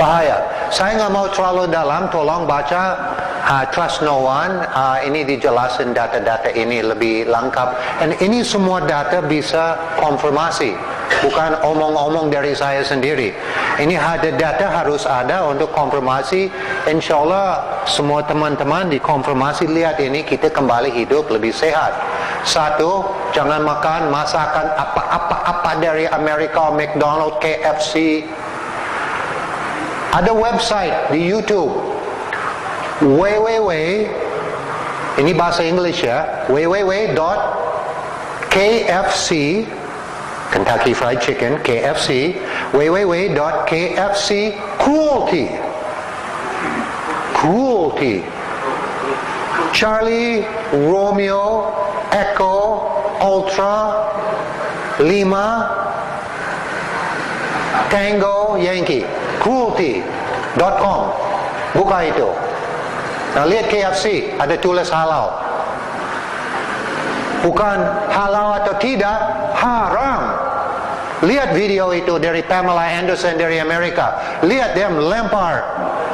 bahaya. Saya nggak mau terlalu dalam, tolong baca Trust No One. Ini dijelasin data-data ini lebih lengkap. Dan ini semua data bisa konfirmasi, bukan omong-omong dari saya sendiri. Ini ada data harus ada untuk konfirmasi. Insya Allah semua teman-teman dikonfirmasi, lihat ini kita kembali hidup lebih sehat. Satu, jangan makan masakan apa dari Amerika, McDonald's, KFC. Ada website di YouTube ini bahasa Inggris ya, www.kfc Kentucky Fried Chicken, KFC, www.kfc cruelty Charlie Romeo Echo Ultra 5 Tango Yankee cruelty.com. Buka itu. Nah, lihat KFC, ada tulis halal. Bukan halal atau tidak, haram. Lihat video itu dari Pamela Anderson dari Amerika. Lihat dia lempar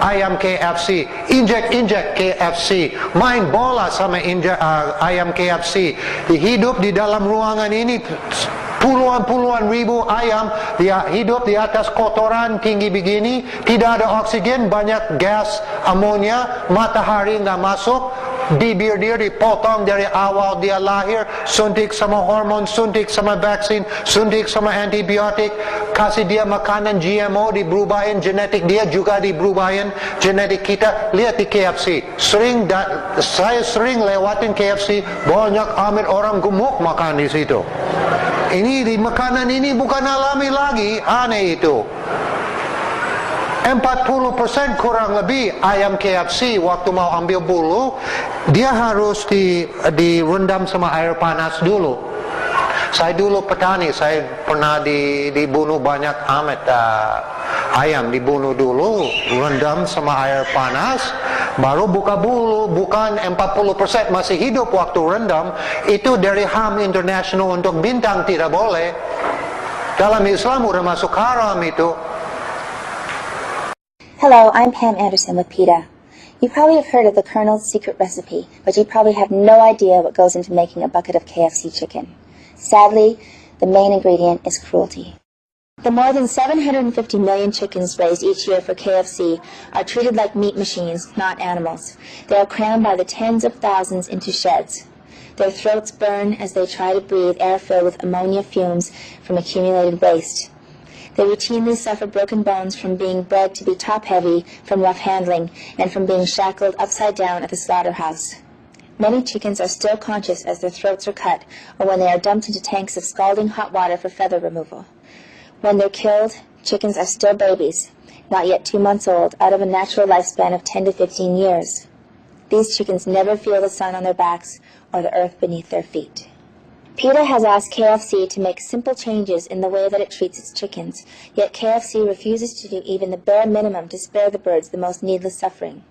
ayam KFC, injek KFC, main bola sama ayam KFC. Hidup di dalam ruangan ini puluhan ribu ayam, dia hidup di atas kotoran tinggi begini, tidak ada oksigen, banyak gas amonia, matahari nggak masuk, bibir dia dipotong dari awal dia lahir, suntik sama hormon, suntik sama vaksin, suntik sama antibiotik, kasih dia makanan GMO, diberubahin genetik dia juga diberubahin genetik kita. Lihat di KFC, saya sering lewatin KFC, banyak amat orang gemuk makan di situ. Ini di makanan ini bukan alami lagi, aneh itu. 40% kurang lebih ayam KFC waktu mau ambil bulu, dia harus direndam sama air panas dulu. Saya dulu petani, saya pernah dibunuh banyak amat ayam, dibunuh dulu, rendam sama air panas, baru buka bulu. Bukan 40% masih hidup waktu rendam. Itu dari HAM International untuk bintang tidak boleh. Dalam Islam udah masuk haram itu. Hello, I'm Pam Anderson with PETA. You probably have heard of the Colonel's secret recipe, but you probably have no idea what goes into making a bucket of KFC chicken. Sadly, the main ingredient is cruelty. The more than 750 million chickens raised each year for KFC are treated like meat machines, not animals. They are crammed by the tens of thousands into sheds. Their throats burn as they try to breathe air filled with ammonia fumes from accumulated waste. They routinely suffer broken bones from being bred to be top-heavy from rough handling and from being shackled upside down at the slaughterhouse. Many chickens are still conscious as their throats are cut or when they are dumped into tanks of scalding hot water for feather removal. When they're killed, chickens are still babies, not yet 2 months old, out of a natural lifespan of 10 to 15 years. These chickens never feel the sun on their backs or the earth beneath their feet. PETA has asked KFC to make simple changes in the way that it treats its chickens, yet KFC refuses to do even the bare minimum to spare the birds the most needless suffering.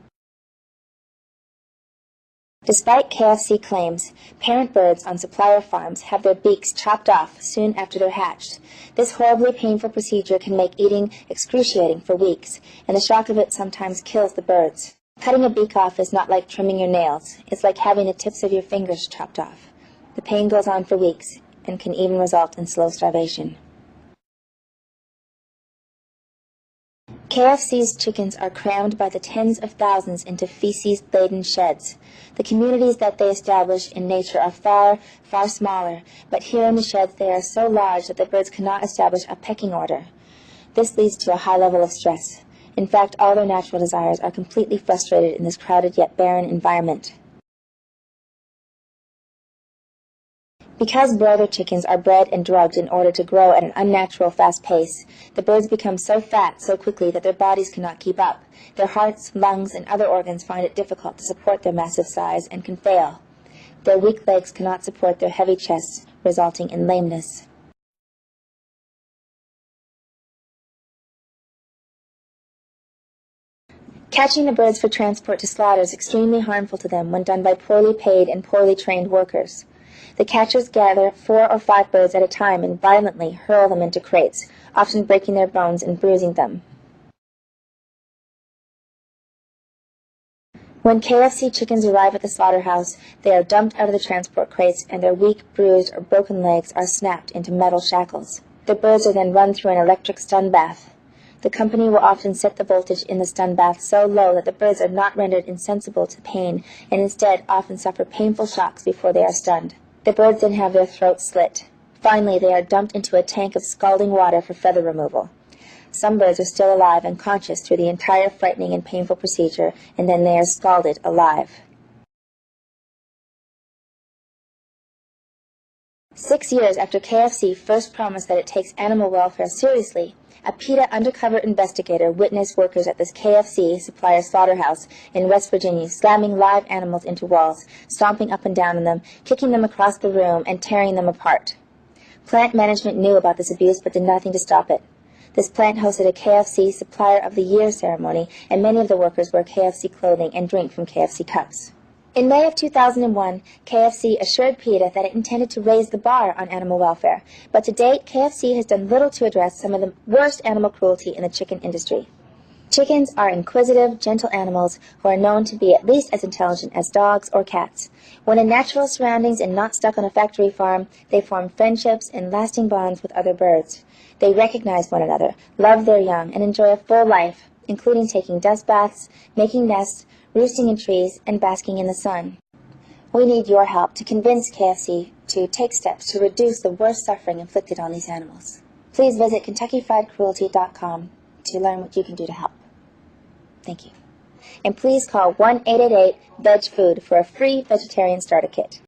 Despite KFC claims, parent birds on supplier farms have their beaks chopped off soon after they're hatched. This horribly painful procedure can make eating excruciating for weeks, and the shock of it sometimes kills the birds. Cutting a beak off is not like trimming your nails. It's like having the tips of your fingers chopped off. The pain goes on for weeks and can even result in slow starvation. KFC's chickens are crammed by the tens of thousands into feces-laden sheds. The communities that they establish in nature are far, far smaller, but here in the sheds they are so large that the birds cannot establish a pecking order. This leads to a high level of stress. In fact, all their natural desires are completely frustrated in this crowded yet barren environment. Because broiler chickens are bred and drugged in order to grow at an unnatural fast pace, the birds become so fat so quickly that their bodies cannot keep up. Their hearts, lungs, and other organs find it difficult to support their massive size and can fail. Their weak legs cannot support their heavy chests, resulting in lameness. Catching the birds for transport to slaughter is extremely harmful to them when done by poorly paid and poorly trained workers. The catchers gather 4 or 5 birds at a time and violently hurl them into crates, often breaking their bones and bruising them. When KFC chickens arrive at the slaughterhouse, they are dumped out of the transport crates and their weak, bruised, or broken legs are snapped into metal shackles. The birds are then run through an electric stun bath. The company will often set the voltage in the stun bath so low that the birds are not rendered insensible to pain and instead often suffer painful shocks before they are stunned. The birds then have their throats slit. Finally, they are dumped into a tank of scalding water for feather removal. Some birds are still alive and conscious through the entire frightening and painful procedure, and then they are scalded alive. 6 years after KFC first promised that it takes animal welfare seriously, a PETA undercover investigator witnessed workers at this KFC supplier slaughterhouse in West Virginia slamming live animals into walls, stomping up and down on them, kicking them across the room, and tearing them apart. Plant management knew about this abuse but did nothing to stop it. This plant hosted a KFC Supplier of the Year ceremony, and many of the workers wear KFC clothing and drink from KFC cups. In May of 2001, KFC assured PETA that it intended to raise the bar on animal welfare, but to date, KFC has done little to address some of the worst animal cruelty in the chicken industry. Chickens are inquisitive, gentle animals who are known to be at least as intelligent as dogs or cats. When in natural surroundings and not stuck on a factory farm, they form friendships and lasting bonds with other birds. They recognize one another, love their young, and enjoy a full life, including taking dust baths, making nests, roosting in trees, and basking in the sun. We need your help to convince KFC to take steps to reduce the worst suffering inflicted on these animals. Please visit KentuckyFriedCruelty.com to learn what you can do to help. Thank you. And please call 1-888-VEG-FOOD for a free vegetarian starter kit.